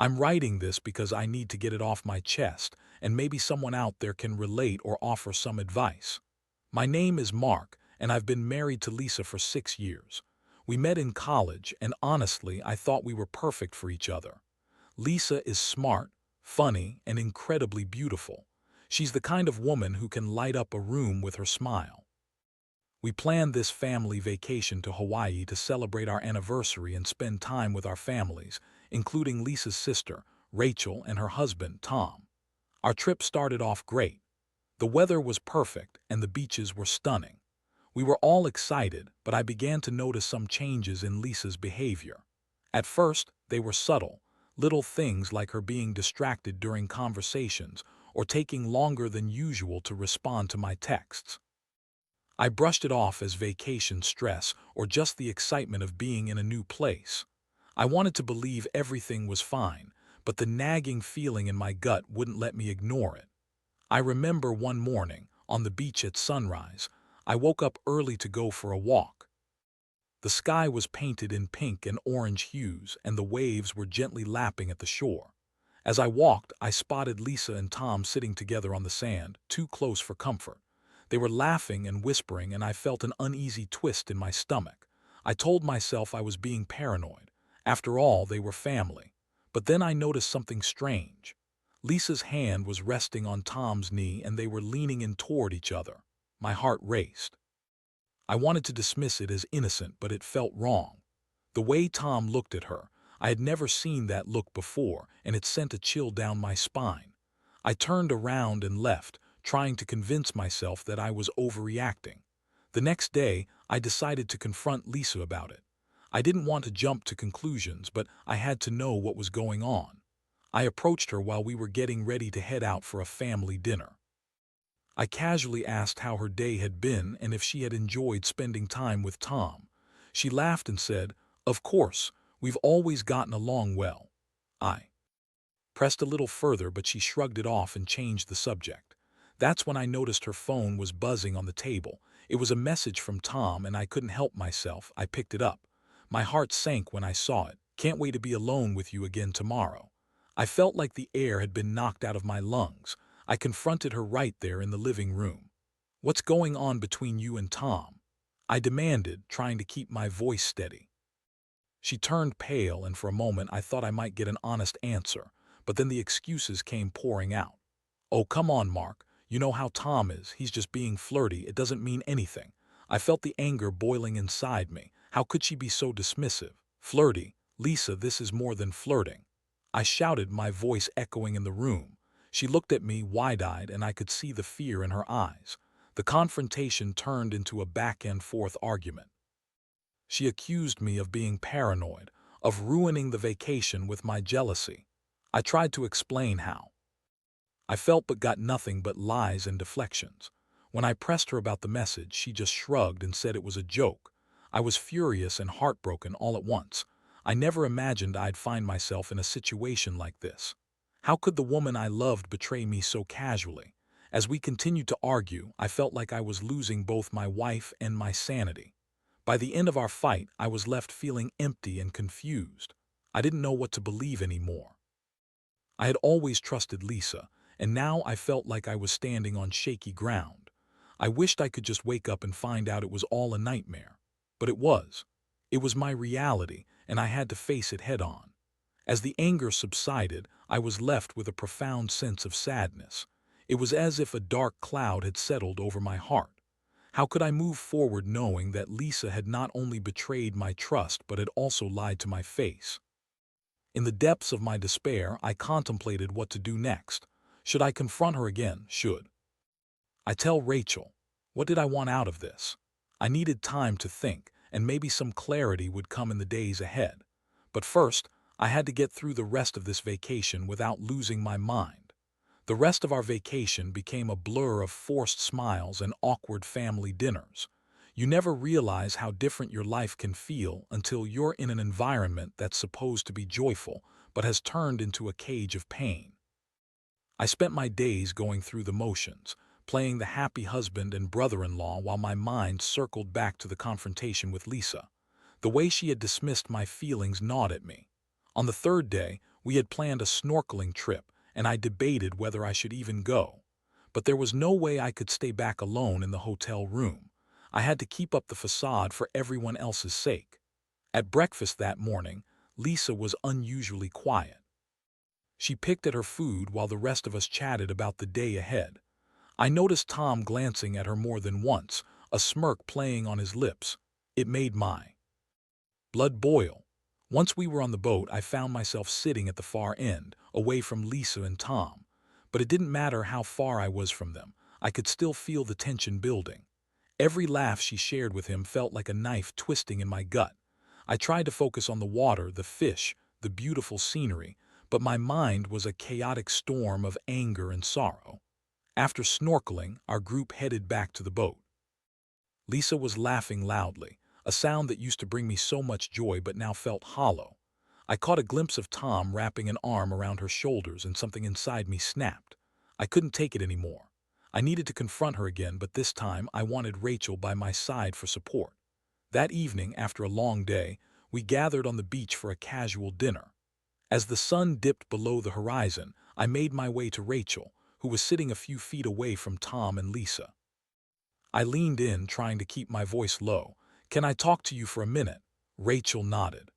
I'm writing this because I need to get it off my chest, and maybe someone out there can relate or offer some advice. My name is Mark, and I've been married to Lisa for 6 years. We met in college, and honestly, I thought we were perfect for each other. Lisa is smart, funny, and incredibly beautiful. She's the kind of woman who can light up a room with her smile. We planned this family vacation to Hawaii to celebrate our anniversary and spend time with our families, including Lisa's sister, Rachel, and her husband, Tom. Our trip started off great. The weather was perfect and the beaches were stunning. We were all excited, but I began to notice some changes in Lisa's behavior. At first, they were subtle, little things like her being distracted during conversations or taking longer than usual to respond to my texts. I brushed it off as vacation stress or just the excitement of being in a new place. I wanted to believe everything was fine, but the nagging feeling in my gut wouldn't let me ignore it. I remember one morning, on the beach at sunrise, I woke up early to go for a walk. The sky was painted in pink and orange hues, and the waves were gently lapping at the shore. As I walked, I spotted Lisa and Tom sitting together on the sand, too close for comfort. They were laughing and whispering, and I felt an uneasy twist in my stomach. I told myself I was being paranoid. After all, they were family. But then I noticed something strange. Lisa's hand was resting on Tom's knee, and they were leaning in toward each other. My heart raced. I wanted to dismiss it as innocent, but it felt wrong. The way Tom looked at her, I had never seen that look before, and it sent a chill down my spine. I turned around and left, trying to convince myself that I was overreacting. The next day, I decided to confront Lisa about it. I didn't want to jump to conclusions, but I had to know what was going on. I approached her while we were getting ready to head out for a family dinner. I casually asked how her day had been and if she had enjoyed spending time with Tom. She laughed and said, "Of course, we've always gotten along well." I pressed a little further, but she shrugged it off and changed the subject. That's when I noticed her phone was buzzing on the table. It was a message from Tom, and I couldn't help myself. I picked it up. My heart sank when I saw it. "Can't wait to be alone with you again tomorrow." I felt like the air had been knocked out of my lungs. I confronted her right there in the living room. "What's going on between you and Tom?" I demanded, trying to keep my voice steady. She turned pale, and for a moment I thought I might get an honest answer, but then the excuses came pouring out. "Oh, come on, Mark. You know how Tom is. He's just being flirty. It doesn't mean anything." I felt the anger boiling inside me. How could she be so dismissive? Flirty? Lisa, this is more than flirting. I shouted, my voice echoing in the room. She looked at me wide-eyed, and I could see the fear in her eyes. The confrontation turned into a back-and-forth argument. She accused me of being paranoid, of ruining the vacation with my jealousy. I tried to explain how I felt, but got nothing but lies and deflections. When I pressed her about the message, she just shrugged and said it was a joke. I was furious and heartbroken all at once. I never imagined I'd find myself in a situation like this. How could the woman I loved betray me so casually? As we continued to argue, I felt like I was losing both my wife and my sanity. By the end of our fight, I was left feeling empty and confused. I didn't know what to believe anymore. I had always trusted Lisa, and now I felt like I was standing on shaky ground. I wished I could just wake up and find out it was all a nightmare. But it was. It was my reality, and I had to face it head on. As the anger subsided, I was left with a profound sense of sadness. It was as if a dark cloud had settled over my heart. How could I move forward knowing that Lisa had not only betrayed my trust but had also lied to my face? In the depths of my despair, I contemplated what to do next. Should I confront her again? Should I tell Rachel? What did I want out of this? I needed time to think, and maybe some clarity would come in the days ahead. But first, I had to get through the rest of this vacation without losing my mind. The rest of our vacation became a blur of forced smiles and awkward family dinners. You never realize how different your life can feel until you're in an environment that's supposed to be joyful but has turned into a cage of pain. I spent my days going through the motions, playing the happy husband and brother-in-law while my mind circled back to the confrontation with Lisa. The way she had dismissed my feelings gnawed at me. On the third day, We had planned a snorkeling trip, and I debated whether I should even go. But there was no way I could stay back alone in the hotel room. I had to keep up the facade for everyone else's sake. At breakfast that morning, Lisa was unusually quiet. She picked at her food while the rest of us chatted about the day ahead. I noticed Tom glancing at her more than once, a smirk playing on his lips. It made my blood boil. Once we were on the boat, I found myself sitting at the far end, away from Lisa and Tom. But it didn't matter how far I was from them. I could still feel the tension building. Every laugh she shared with him felt like a knife twisting in my gut. I tried to focus on the water, the fish, the beautiful scenery, but my mind was a chaotic storm of anger and sorrow. After snorkeling, our group headed back to the boat. Lisa was laughing loudly, a sound that used to bring me so much joy but now felt hollow. I caught a glimpse of Tom wrapping an arm around her shoulders and something inside me snapped. I couldn't take it anymore. I needed to confront her again, but this time I wanted Rachel by my side for support. That evening, after a long day, we gathered on the beach for a casual dinner. As the sun dipped below the horizon, I made my way to Rachel, who was sitting a few feet away from Tom and Lisa. I leaned in, trying to keep my voice low. "Can I talk to you for a minute?" Rachel nodded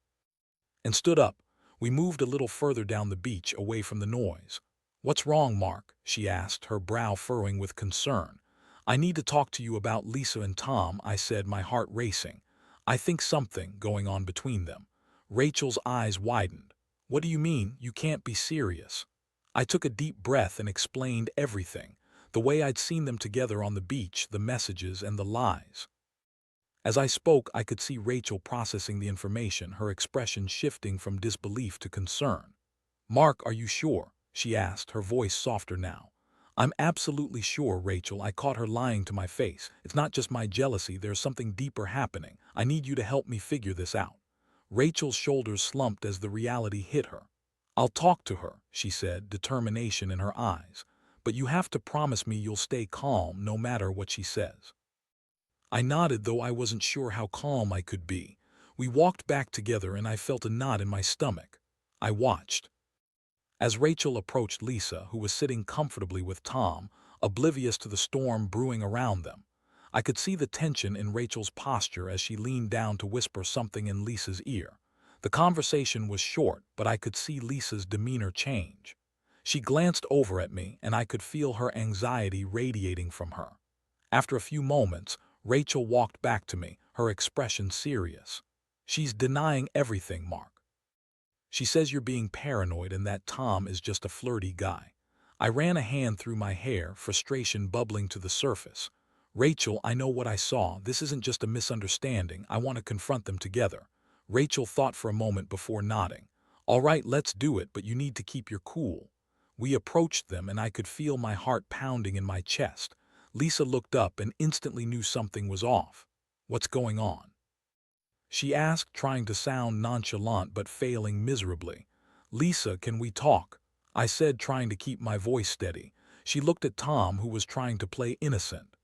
and stood up. We moved a little further down the beach, away from the noise. "What's wrong, Mark?" she asked, her brow furrowing with concern. "I need to talk to you about Lisa and Tom," I said, my heart racing. "I think something going on between them." Rachel's eyes widened. "What do you mean? You can't be serious." I took a deep breath and explained everything. The way I'd seen them together on the beach, the messages and the lies. As I spoke, I could see Rachel processing the information, her expression shifting from disbelief to concern. "Mark, are you sure?" she asked, her voice softer now. "I'm absolutely sure, Rachel," I caught her lying to my face. "It's not just my jealousy, there's something deeper happening. I need you to help me figure this out." Rachel's shoulders slumped as the reality hit her. "I'll talk to her," she said, determination in her eyes. "But you have to promise me you'll stay calm no matter what she says." I nodded, though I wasn't sure how calm I could be. We walked back together and I felt a knot in my stomach. I watched as Rachel approached Lisa, who was sitting comfortably with Tom, oblivious to the storm brewing around them. I could see the tension in Rachel's posture as she leaned down to whisper something in Lisa's ear. The conversation was short, but I could see Lisa's demeanor change. She glanced over at me, and I could feel her anxiety radiating from her. After a few moments, Rachel walked back to me, her expression serious. "She's denying everything, Mark. She says you're being paranoid and that Tom is just a flirty guy." I ran a hand through my hair, frustration bubbling to the surface. "Rachel, I know what I saw. This isn't just a misunderstanding. I want to confront them together." Rachel thought for a moment before nodding. "All right, let's do it, but you need to keep your cool." We approached them and I could feel my heart pounding in my chest. Lisa looked up and instantly knew something was off. "What's going on?" she asked, trying to sound nonchalant but failing miserably. "Lisa, can we talk?" I said, trying to keep my voice steady. She looked at Tom, who was trying to play innocent.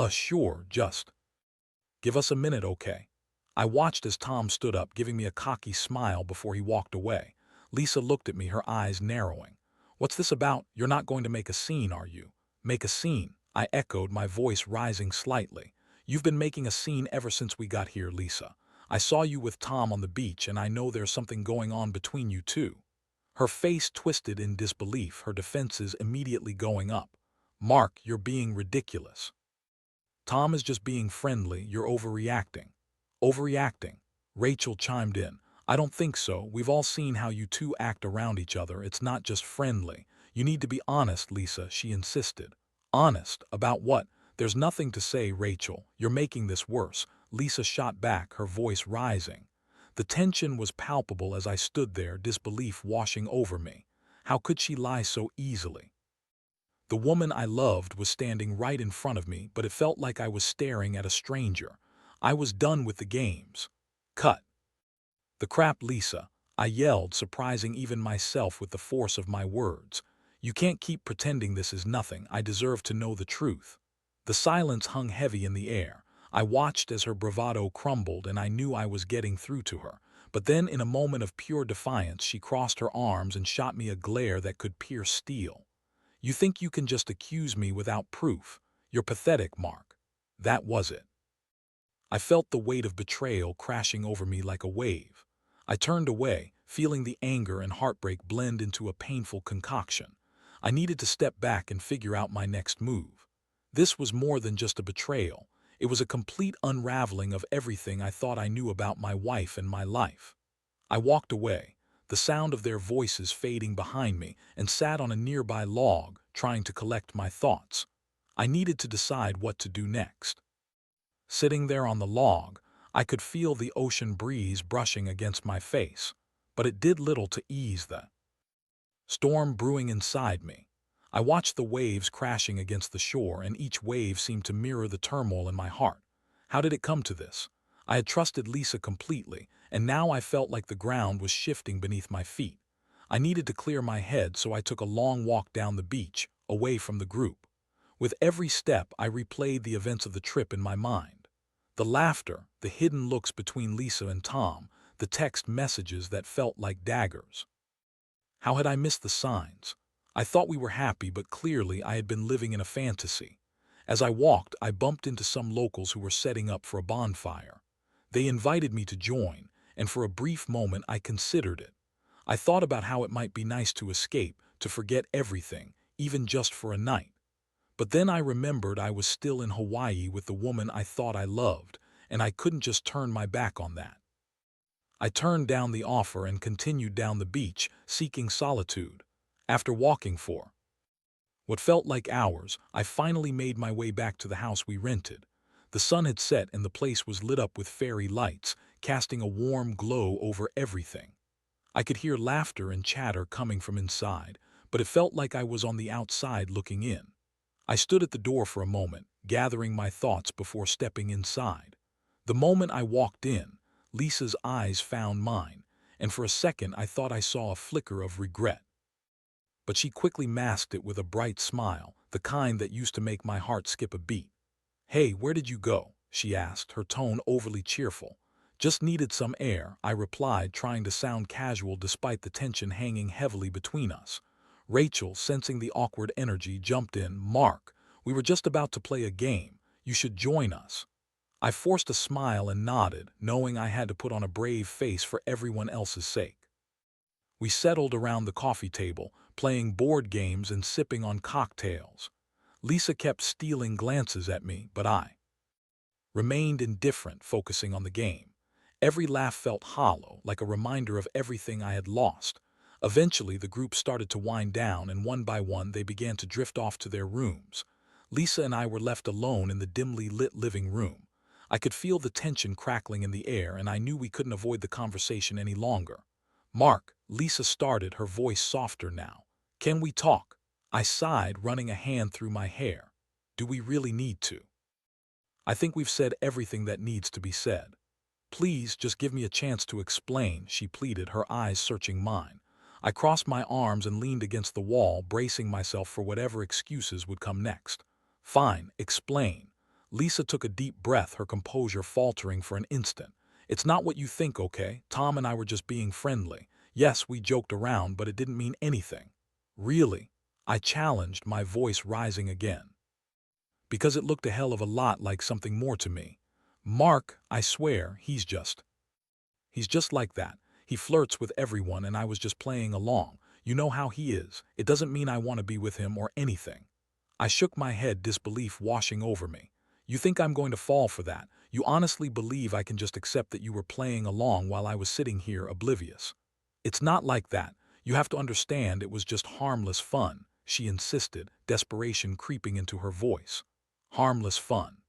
Sure, just give us a minute, okay?" I watched as Tom stood up, giving me a cocky smile before he walked away. Lisa looked at me, her eyes narrowing. "What's this about? You're not going to make a scene, are you?" "Make a scene?" I echoed, my voice rising slightly. "You've been making a scene ever since we got here, Lisa. I saw you with Tom on the beach, and I know there's something going on between you two." Her face twisted in disbelief, her defenses immediately going up. "Mark, you're being ridiculous. Tom is just being friendly. You're overreacting." "Overreacting?" Rachel chimed in. "I don't think so. We've all seen how you two act around each other. It's not just friendly. You need to be honest, Lisa," she insisted. "Honest? About what?" "There's nothing to say, Rachel. You're making this worse." Lisa shot back, her voice rising. The tension was palpable as I stood there, disbelief washing over me. How could she lie so easily? The woman I loved was standing right in front of me, but it felt like I was staring at a stranger. I was done with the games. "Cut the crap, Lisa," I yelled, surprising even myself with the force of my words. "You can't keep pretending this is nothing. I deserve to know the truth." The silence hung heavy in the air. I watched as her bravado crumbled, and I knew I was getting through to her. But then, in a moment of pure defiance, she crossed her arms and shot me a glare that could pierce steel. "You think you can just accuse me without proof? You're pathetic, Mark." That was it. I felt the weight of betrayal crashing over me like a wave. I turned away, feeling the anger and heartbreak blend into a painful concoction. I needed to step back and figure out my next move. This was more than just a betrayal. It was a complete unraveling of everything I thought I knew about my wife and my life. I walked away, the sound of their voices fading behind me, and sat on a nearby log, trying to collect my thoughts. I needed to decide what to do next. Sitting there on the log, I could feel the ocean breeze brushing against my face, but it did little to ease the storm brewing inside me. I watched the waves crashing against the shore, and each wave seemed to mirror the turmoil in my heart. How did it come to this? I had trusted Lisa completely, and now I felt like the ground was shifting beneath my feet. I needed to clear my head, so I took a long walk down the beach, away from the group. With every step, I replayed the events of the trip in my mind. The laughter, the hidden looks between Lisa and Tom, the text messages that felt like daggers. How had I missed the signs? I thought we were happy, but clearly I had been living in a fantasy. As I walked, I bumped into some locals who were setting up for a bonfire. They invited me to join, and for a brief moment I considered it. I thought about how it might be nice to escape, to forget everything, even just for a night. But then I remembered I was still in Hawaii with the woman I thought I loved, and I couldn't just turn my back on that. I turned down the offer and continued down the beach, seeking solitude. After walking for what felt like hours, I finally made my way back to the house we rented. The sun had set and the place was lit up with fairy lights, casting a warm glow over everything. I could hear laughter and chatter coming from inside, but it felt like I was on the outside looking in. I stood at the door for a moment, gathering my thoughts before stepping inside. The moment I walked in, Lisa's eyes found mine, and for a second I thought I saw a flicker of regret. But she quickly masked it with a bright smile, the kind that used to make my heart skip a beat. "Hey, where did you go?" she asked, her tone overly cheerful. "Just needed some air," I replied, trying to sound casual despite the tension hanging heavily between us. Rachel, sensing the awkward energy, jumped in. "Mark, we were just about to play a game. You should join us." I forced a smile and nodded, knowing I had to put on a brave face for everyone else's sake. We settled around the coffee table, playing board games and sipping on cocktails. Lisa kept stealing glances at me, but I remained indifferent, focusing on the game. Every laugh felt hollow, like a reminder of everything I had lost. Eventually, the group started to wind down, and one by one they began to drift off to their rooms. Lisa and I were left alone in the dimly lit living room. I could feel the tension crackling in the air, and I knew we couldn't avoid the conversation any longer. "Mark," Lisa started, her voice softer now. "Can we talk?" I sighed, running a hand through my hair. "Do we really need to?" "I think we've said everything that needs to be said." "Please, just give me a chance to explain," she pleaded, her eyes searching mine. I crossed my arms and leaned against the wall, bracing myself for whatever excuses would come next. "Fine, explain." Lisa took a deep breath, her composure faltering for an instant. "It's not what you think, okay? Tom and I were just being friendly. Yes, we joked around, but it didn't mean anything." "Really?" I challenged, my voice rising again. Because it looked a hell of a lot like something more to me. "Mark, I swear, he's just like that. He flirts with everyone, and I was just playing along. You know how he is. It doesn't mean I want to be with him or anything." I shook my head, disbelief washing over me. "You think I'm going to fall for that? You honestly believe I can just accept that you were playing along while I was sitting here oblivious?" "It's not like that. You have to understand it was just harmless fun," she insisted, desperation creeping into her voice. "Harmless fun,"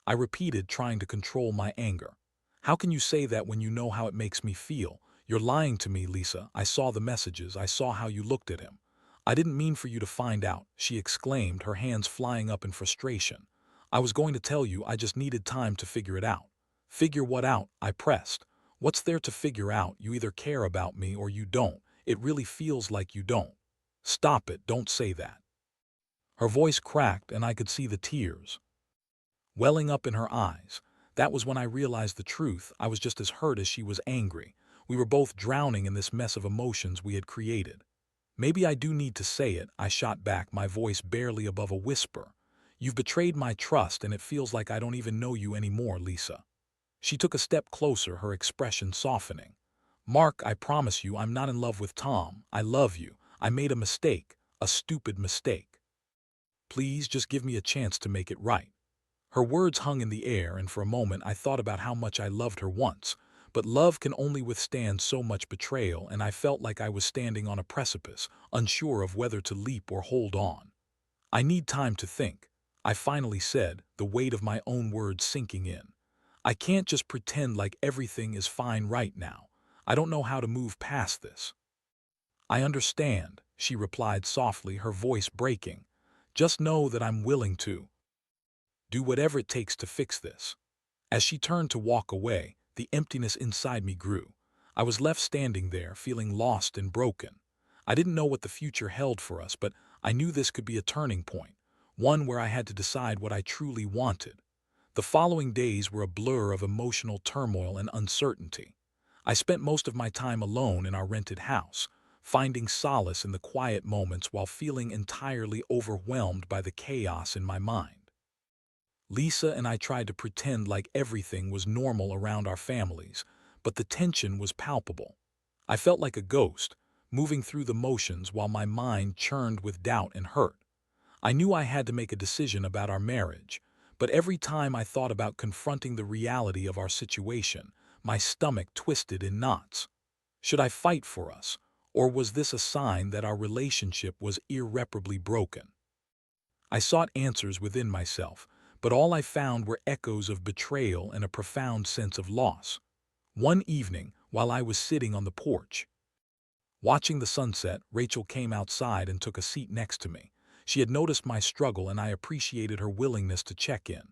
I repeated, trying to control my anger. "How can you say that when you know how it makes me feel? You're lying to me, Lisa. I saw the messages. I saw how you looked at him." "I didn't mean for you to find out," she exclaimed, her hands flying up in frustration. "I was going to tell you, I just needed time to figure it out." "Figure what out?" I pressed. "What's there to figure out? You either care about me or you don't. It really feels like you don't." "Stop it, don't say that." Her voice cracked, and I could see the tears welling up in her eyes. That was when I realized the truth. I was just as hurt as she was angry. We were both drowning in this mess of emotions we had created. Maybe I do need to say it, I shot back, my voice barely above a whisper. You've betrayed my trust, and it feels like I don't even know you anymore, Lisa. She took a step closer, her expression softening. Mark, I promise you I'm not in love with Tom. I love you. I made a mistake, a stupid mistake. Please just give me a chance to make it right. Her words hung in the air, and for a moment I thought about how much I loved her once. But love can only withstand so much betrayal, and I felt like I was standing on a precipice, unsure of whether to leap or hold on. I need time to think, I finally said, the weight of my own words sinking in. I can't just pretend like everything is fine right now. I don't know how to move past this. I understand, she replied softly, her voice breaking. Just know that I'm willing to do whatever it takes to fix this. As she turned to walk away, the emptiness inside me grew. I was left standing there, feeling lost and broken. I didn't know what the future held for us, but I knew this could be a turning point, one where I had to decide what I truly wanted. The following days were a blur of emotional turmoil and uncertainty. I spent most of my time alone in our rented house, finding solace in the quiet moments while feeling entirely overwhelmed by the chaos in my mind. Lisa and I tried to pretend like everything was normal around our families, but the tension was palpable. I felt like a ghost, moving through the motions while my mind churned with doubt and hurt. I knew I had to make a decision about our marriage, but every time I thought about confronting the reality of our situation, my stomach twisted in knots. Should I fight for us, or was this a sign that our relationship was irreparably broken? I sought answers within myself, but all I found were echoes of betrayal and a profound sense of loss. One evening, while I was sitting on the porch, watching the sunset, Rachel came outside and took a seat next to me. She had noticed my struggle, and I appreciated her willingness to check in.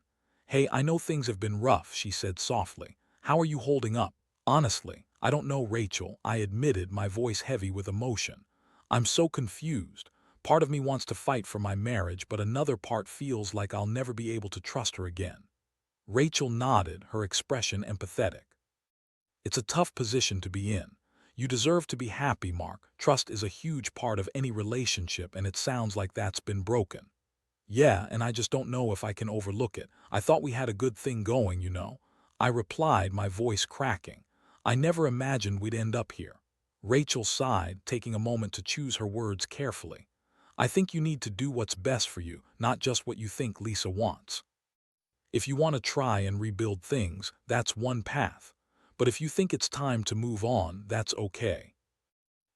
Hey, I know things have been rough, she said softly. How are you holding up? Honestly, I don't know, Rachel, I admitted, my voice heavy with emotion. I'm so confused. Part of me wants to fight for my marriage, but another part feels like I'll never be able to trust her again. Rachel nodded, her expression empathetic. It's a tough position to be in. You deserve to be happy, Mark. Trust is a huge part of any relationship, and it sounds like that's been broken. Yeah, and I just don't know if I can overlook it. I thought we had a good thing going, you know. I replied, my voice cracking. I never imagined we'd end up here. Rachel sighed, taking a moment to choose her words carefully. I think you need to do what's best for you, not just what you think Lisa wants. If you want to try and rebuild things, that's one path. But if you think it's time to move on, that's okay.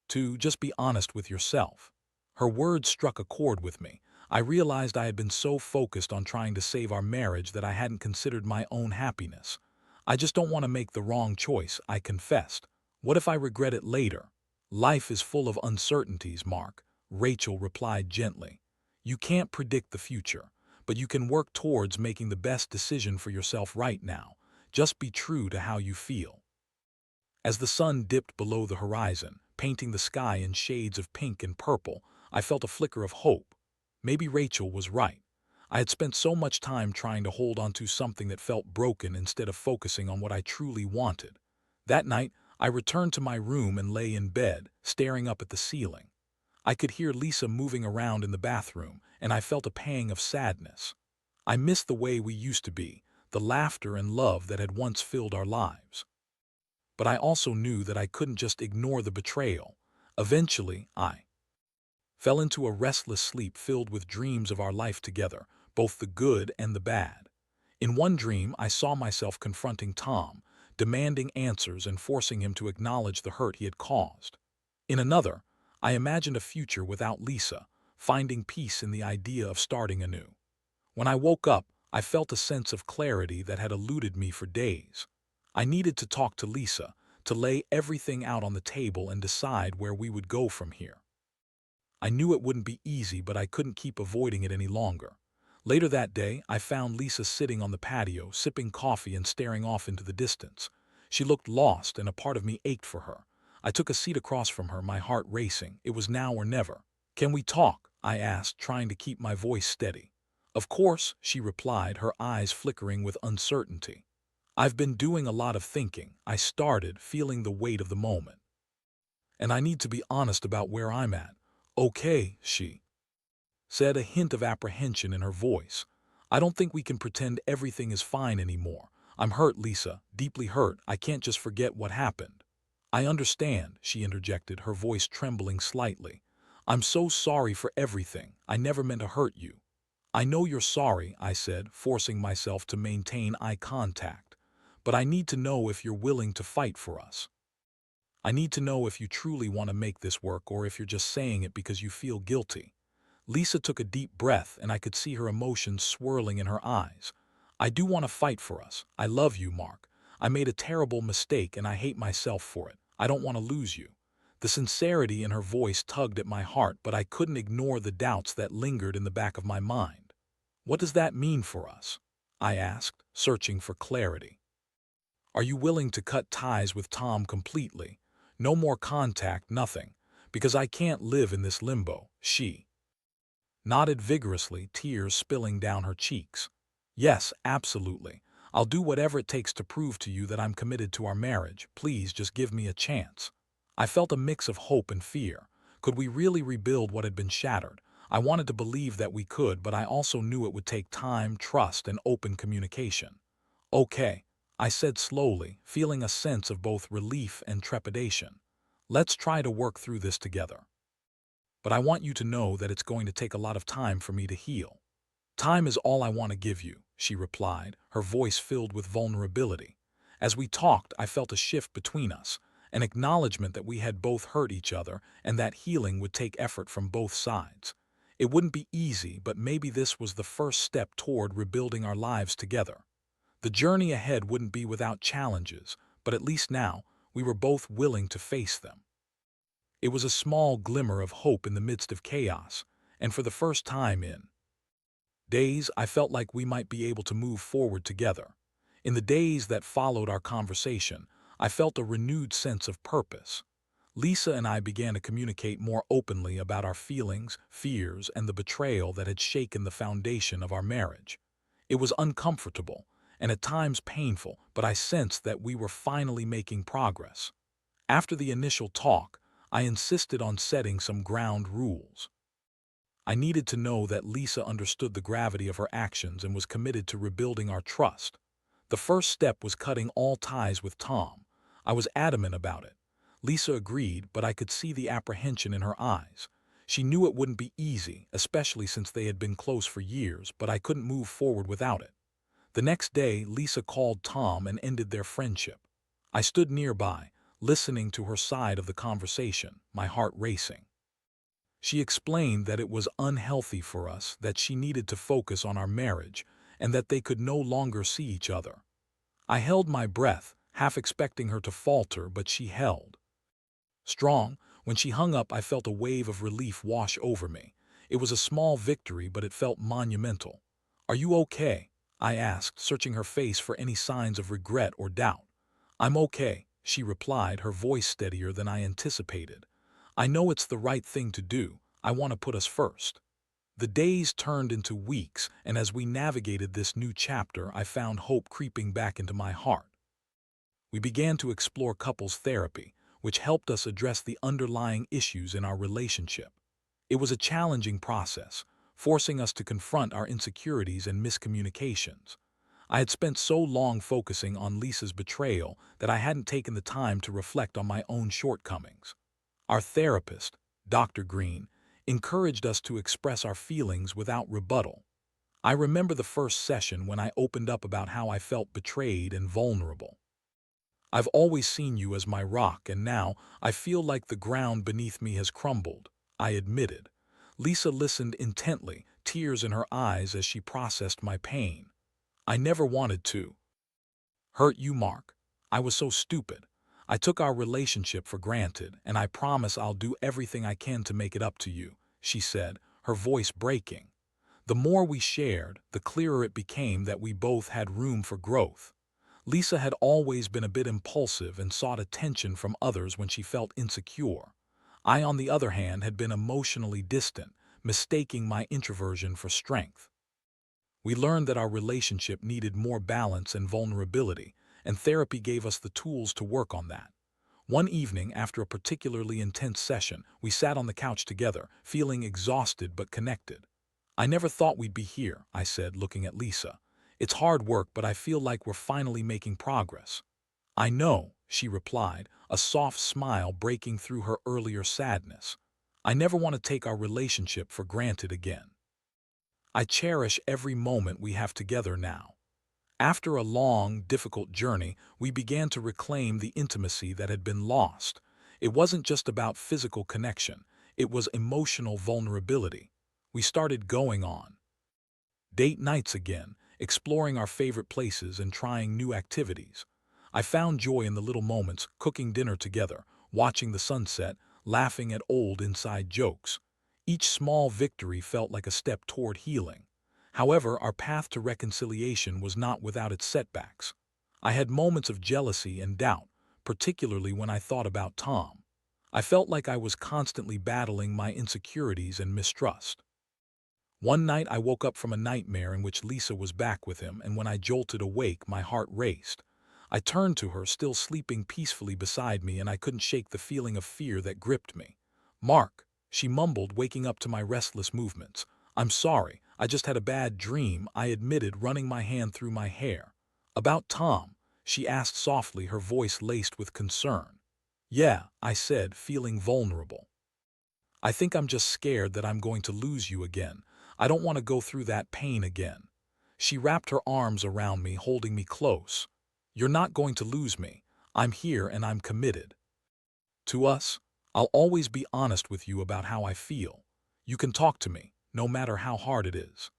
2. Just be honest with yourself. Her words struck a chord with me. I realized I had been so focused on trying to save our marriage that I hadn't considered my own happiness. I just don't want to make the wrong choice, I confessed. What if I regret it later? Life is full of uncertainties, Mark, Rachel replied gently. You can't predict the future, but you can work towards making the best decision for yourself right now. Just be true to how you feel. As the sun dipped below the horizon, painting the sky in shades of pink and purple, I felt a flicker of hope. Maybe Rachel was right. I had spent so much time trying to hold on to something that felt broken instead of focusing on what I truly wanted. That night, I returned to my room and lay in bed, staring up at the ceiling. I could hear Lisa moving around in the bathroom, and I felt a pang of sadness. I missed the way we used to be, the laughter and love that had once filled our lives. But I also knew that I couldn't just ignore the betrayal. Eventually, I fell into a restless sleep filled with dreams of our life together, both the good and the bad. In one dream, I saw myself confronting Tom, demanding answers and forcing him to acknowledge the hurt he had caused. In another, I imagined a future without Lisa, finding peace in the idea of starting anew. When I woke up, I felt a sense of clarity that had eluded me for days. I needed to talk to Lisa, to lay everything out on the table and decide where we would go from here. I knew it wouldn't be easy, but I couldn't keep avoiding it any longer. Later that day, I found Lisa sitting on the patio, sipping coffee and staring off into the distance. She looked lost, and a part of me ached for her. I took a seat across from her, my heart racing. It was now or never. Can we talk? I asked, trying to keep my voice steady. Of course, she replied, her eyes flickering with uncertainty. I've been doing a lot of thinking. I started feeling the weight of the moment. And I need to be honest about where I'm at. Okay, she said, a hint of apprehension in her voice. I don't think we can pretend everything is fine anymore. I'm hurt, Lisa, deeply hurt. I can't just forget what happened. I understand, she interjected, her voice trembling slightly. I'm so sorry for everything. I never meant to hurt you. I know you're sorry, I said, forcing myself to maintain eye contact. But I need to know if you're willing to fight for us. I need to know if you truly want to make this work or if you're just saying it because you feel guilty. Lisa took a deep breath, and I could see her emotions swirling in her eyes. I do want to fight for us. I love you, Mark. I made a terrible mistake, and I hate myself for it. I don't want to lose you. The sincerity in her voice tugged at my heart, but I couldn't ignore the doubts that lingered in the back of my mind. What does that mean for us? I asked, searching for clarity. Are you willing to cut ties with Tom completely? No more contact, nothing. Because I can't live in this limbo, she nodded vigorously, tears spilling down her cheeks. Yes, absolutely. I'll do whatever it takes to prove to you that I'm committed to our marriage. Please just give me a chance. I felt a mix of hope and fear. Could we really rebuild what had been shattered? I wanted to believe that we could, but I also knew it would take time, trust, and open communication. Okay, I said slowly, feeling a sense of both relief and trepidation. Let's try to work through this together. But I want you to know that it's going to take a lot of time for me to heal. Time is all I want to give you, she replied, her voice filled with vulnerability. As we talked, I felt a shift between us, an acknowledgement that we had both hurt each other and that healing would take effort from both sides. It wouldn't be easy, but maybe this was the first step toward rebuilding our lives together. The journey ahead wouldn't be without challenges, but at least now, we were both willing to face them. It was a small glimmer of hope in the midst of chaos, and for the first time in days, I felt like we might be able to move forward together. In the days that followed our conversation, I felt a renewed sense of purpose. Lisa and I began to communicate more openly about our feelings, fears, and the betrayal that had shaken the foundation of our marriage. It was uncomfortable, and at times painful, but I sensed that we were finally making progress. After the initial talk, I insisted on setting some ground rules. I needed to know that Lisa understood the gravity of her actions and was committed to rebuilding our trust. The first step was cutting all ties with Tom. I was adamant about it. Lisa agreed, but I could see the apprehension in her eyes. She knew it wouldn't be easy, especially since they had been close for years, but I couldn't move forward without it. The next day, Lisa called Tom and ended their friendship. I stood nearby, listening to her side of the conversation, my heart racing. She explained that it was unhealthy for us, that she needed to focus on our marriage, and that they could no longer see each other. I held my breath, half expecting her to falter, but she held strong. When she hung up, I felt a wave of relief wash over me. It was a small victory, but it felt monumental. Are you okay? I asked, searching her face for any signs of regret or doubt. I'm okay, she replied, her voice steadier than I anticipated. I know it's the right thing to do. I want to put us first. The days turned into weeks, and as we navigated this new chapter, I found hope creeping back into my heart. We began to explore couples therapy, which helped us address the underlying issues in our relationship. It was a challenging process, forcing us to confront our insecurities and miscommunications. I had spent so long focusing on Lisa's betrayal that I hadn't taken the time to reflect on my own shortcomings. Our therapist, Dr. Green, encouraged us to express our feelings without rebuttal. I remember the first session when I opened up about how I felt betrayed and vulnerable. I've always seen you as my rock, and now I feel like the ground beneath me has crumbled, I admitted. Lisa listened intently, tears in her eyes as she processed my pain. I never wanted to hurt you, Mark. I was so stupid. I took our relationship for granted, and I promise I'll do everything I can to make it up to you, she said, her voice breaking. The more we shared, the clearer it became that we both had room for growth. Lisa had always been a bit impulsive and sought attention from others when she felt insecure. I, on the other hand, had been emotionally distant, mistaking my introversion for strength. We learned that our relationship needed more balance and vulnerability, and therapy gave us the tools to work on that. One evening, after a particularly intense session, we sat on the couch together, feeling exhausted but connected. "I never thought we'd be here," I said, looking at Lisa. "It's hard work, but I feel like we're finally making progress." "I know," she replied, a soft smile breaking through her earlier sadness. "I never want to take our relationship for granted again. I cherish every moment we have together now." After a long, difficult journey, we began to reclaim the intimacy that had been lost. It wasn't just about physical connection, it was emotional vulnerability. We started going on date nights again, exploring our favorite places and trying new activities. I found joy in the little moments, cooking dinner together, watching the sunset, laughing at old inside jokes. Each small victory felt like a step toward healing. However, our path to reconciliation was not without its setbacks. I had moments of jealousy and doubt, particularly when I thought about Tom. I felt like I was constantly battling my insecurities and mistrust. One night I woke up from a nightmare in which Lisa was back with him, and when I jolted awake, my heart raced. I turned to her, still sleeping peacefully beside me, and I couldn't shake the feeling of fear that gripped me. "Mark," she mumbled, waking up to my restless movements. "I'm sorry, I just had a bad dream," I admitted, running my hand through my hair. "About Tom?" she asked softly, her voice laced with concern. "Yeah," I said, feeling vulnerable. "I think I'm just scared that I'm going to lose you again. I don't want to go through that pain again." She wrapped her arms around me, holding me close. "You're not going to lose me. I'm here and I'm committed to us. I'll always be honest with you about how I feel. You can talk to me, no matter how hard it is."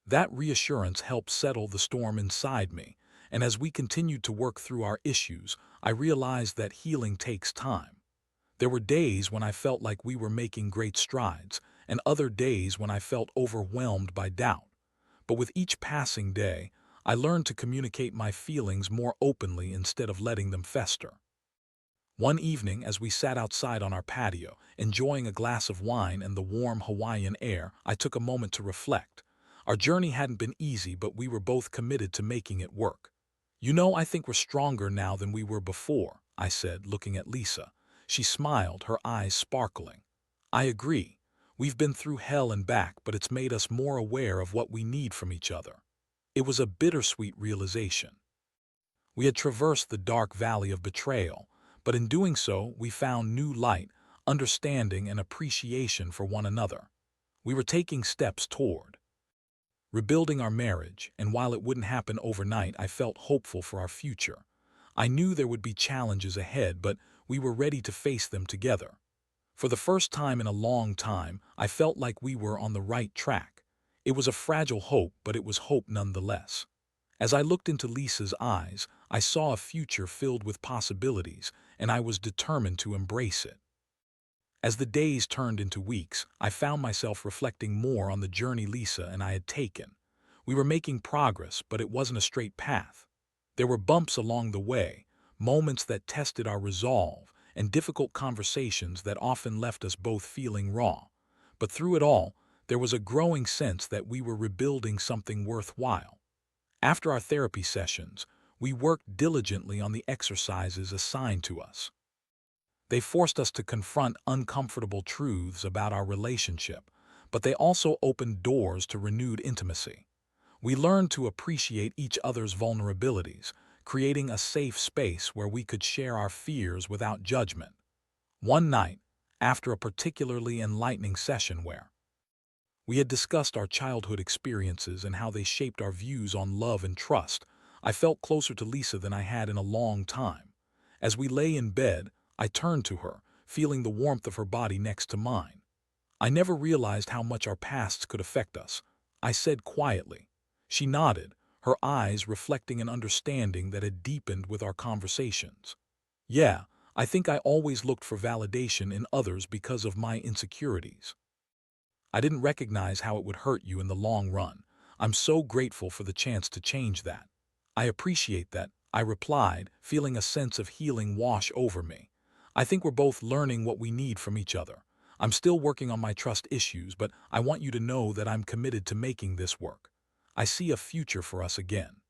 That reassurance helped settle the storm inside me, and as we continued to work through our issues, I realized that healing takes time. There were days when I felt like we were making great strides, and other days when I felt overwhelmed by doubt. But with each passing day, I learned to communicate my feelings more openly instead of letting them fester. One evening, as we sat outside on our patio, enjoying a glass of wine and the warm Hawaiian air, I took a moment to reflect. Our journey hadn't been easy, but we were both committed to making it work. "You know, I think we're stronger now than we were before," I said, looking at Lisa. She smiled, her eyes sparkling. "I agree. We've been through hell and back, but it's made us more aware of what we need from each other." It was a bittersweet realization. We had traversed the dark valley of betrayal, but in doing so, we found new light, understanding, and appreciation for one another. We were taking steps toward rebuilding our marriage, and while it wouldn't happen overnight, I felt hopeful for our future. I knew there would be challenges ahead, but we were ready to face them together. For the first time in a long time, I felt like we were on the right track. It was a fragile hope, but it was hope nonetheless. As I looked into Lisa's eyes, I saw a future filled with possibilities, and I was determined to embrace it. As the days turned into weeks, I found myself reflecting more on the journey Lisa and I had taken. We were making progress, but it wasn't a straight path. There were bumps along the way, moments that tested our resolve, and difficult conversations that often left us both feeling raw. But through it all, there was a growing sense that we were rebuilding something worthwhile. After our therapy sessions, we worked diligently on the exercises assigned to us. They forced us to confront uncomfortable truths about our relationship, but they also opened doors to renewed intimacy. We learned to appreciate each other's vulnerabilities, creating a safe space where we could share our fears without judgment. One night, after a particularly enlightening session where we had discussed our childhood experiences and how they shaped our views on love and trust, I felt closer to Lisa than I had in a long time. As we lay in bed, I turned to her, feeling the warmth of her body next to mine. "I never realized how much our pasts could affect us," I said quietly. She nodded, her eyes reflecting an understanding that had deepened with our conversations. "Yeah, I think I always looked for validation in others because of my insecurities. I didn't recognize how it would hurt you in the long run. I'm so grateful for the chance to change that." "I appreciate that," I replied, feeling a sense of healing wash over me. "I think we're both learning what we need from each other. I'm still working on my trust issues, but I want you to know that I'm committed to making this work. I see a future for us again."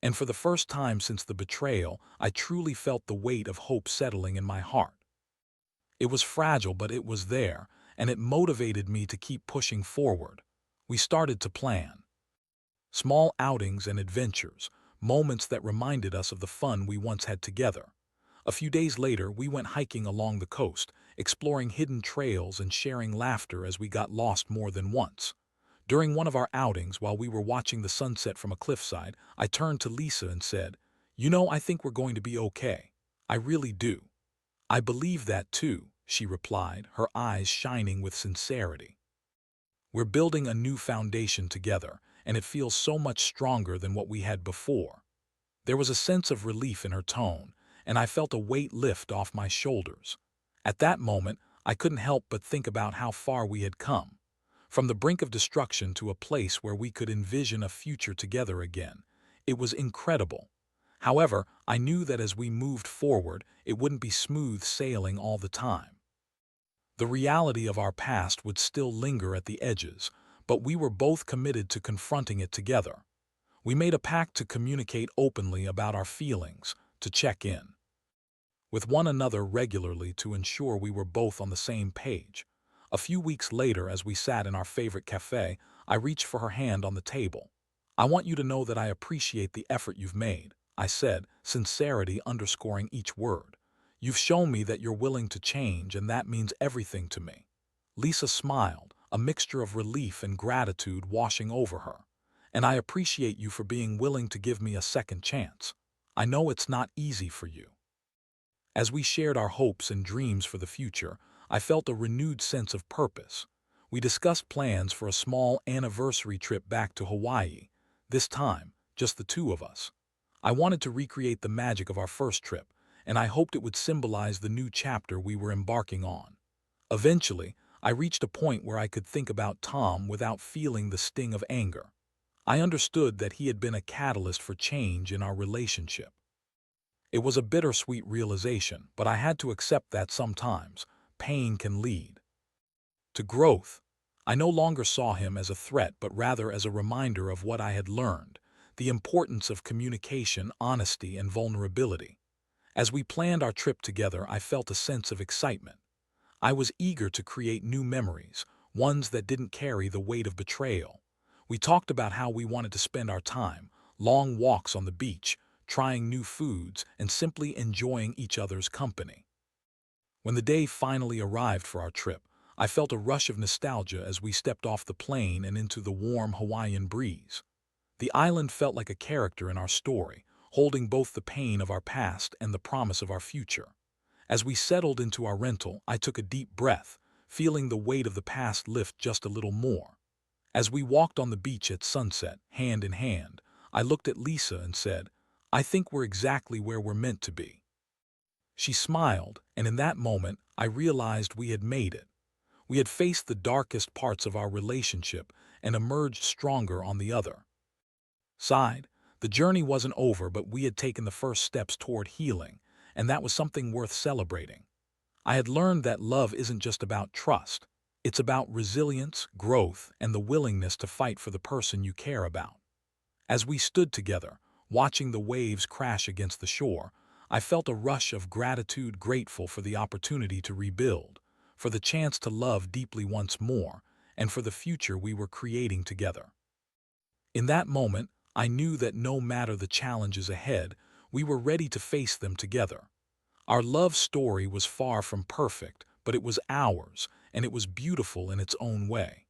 And for the first time since the betrayal, I truly felt the weight of hope settling in my heart. It was fragile, but it was there, and it motivated me to keep pushing forward. We started to plan. Small outings and adventures, moments that reminded us of the fun we once had together. A few days later, we went hiking along the coast, exploring hidden trails and sharing laughter as we got lost more than once. During one of our outings, while we were watching the sunset from a cliffside, I turned to Lisa and said, "You know, I think we're going to be okay. I really do." "I believe that too," she replied, her eyes shining with sincerity. "We're building a new foundation together, and it feels so much stronger than what we had before." There was a sense of relief in her tone, and I felt a weight lift off my shoulders. At that moment, I couldn't help but think about how far we had come. From the brink of destruction to a place where we could envision a future together again. It was incredible. However, I knew that as we moved forward, it wouldn't be smooth sailing all the time. The reality of our past would still linger at the edges, but we were both committed to confronting it together. We made a pact to communicate openly about our feelings, to check in with one another regularly to ensure we were both on the same page. A few weeks later, as we sat in our favorite cafe, I reached for her hand on the table. "I want you to know that I appreciate the effort you've made," I said, sincerity underscoring each word. "You've shown me that you're willing to change, and that means everything to me." Lisa smiled, a mixture of relief and gratitude washing over her. "And I appreciate you for being willing to give me a second chance. I know it's not easy for you." As we shared our hopes and dreams for the future, I felt a renewed sense of purpose. We discussed plans for a small anniversary trip back to Hawaii, this time just the two of us. I wanted to recreate the magic of our first trip, and I hoped it would symbolize the new chapter we were embarking on. Eventually, I reached a point where I could think about Tom without feeling the sting of anger. I understood that he had been a catalyst for change in our relationship. It was a bittersweet realization, but I had to accept that sometimes pain can lead to growth. I no longer saw him as a threat, but rather as a reminder of what I had learned, the importance of communication, honesty, and vulnerability. As we planned our trip together, I felt a sense of excitement. I was eager to create new memories, ones that didn't carry the weight of betrayal. We talked about how we wanted to spend our time, long walks on the beach, trying new foods, and simply enjoying each other's company. When the day finally arrived for our trip, I felt a rush of nostalgia as we stepped off the plane and into the warm Hawaiian breeze. The island felt like a character in our story, holding both the pain of our past and the promise of our future. As we settled into our rental, I took a deep breath, feeling the weight of the past lift just a little more. As we walked on the beach at sunset, hand in hand, I looked at Lisa and said, "I think we're exactly where we're meant to be." She smiled, and in that moment, I realized we had made it. We had faced the darkest parts of our relationship and emerged stronger on the other side. The journey wasn't over, but we had taken the first steps toward healing, and that was something worth celebrating. I had learned that love isn't just about trust. It's about resilience, growth, and the willingness to fight for the person you care about. As we stood together, watching the waves crash against the shore, I felt a rush of gratitude, grateful for the opportunity to rebuild, for the chance to love deeply once more, and for the future we were creating together. In that moment, I knew that no matter the challenges ahead, we were ready to face them together. Our love story was far from perfect, but it was ours, and it was beautiful in its own way.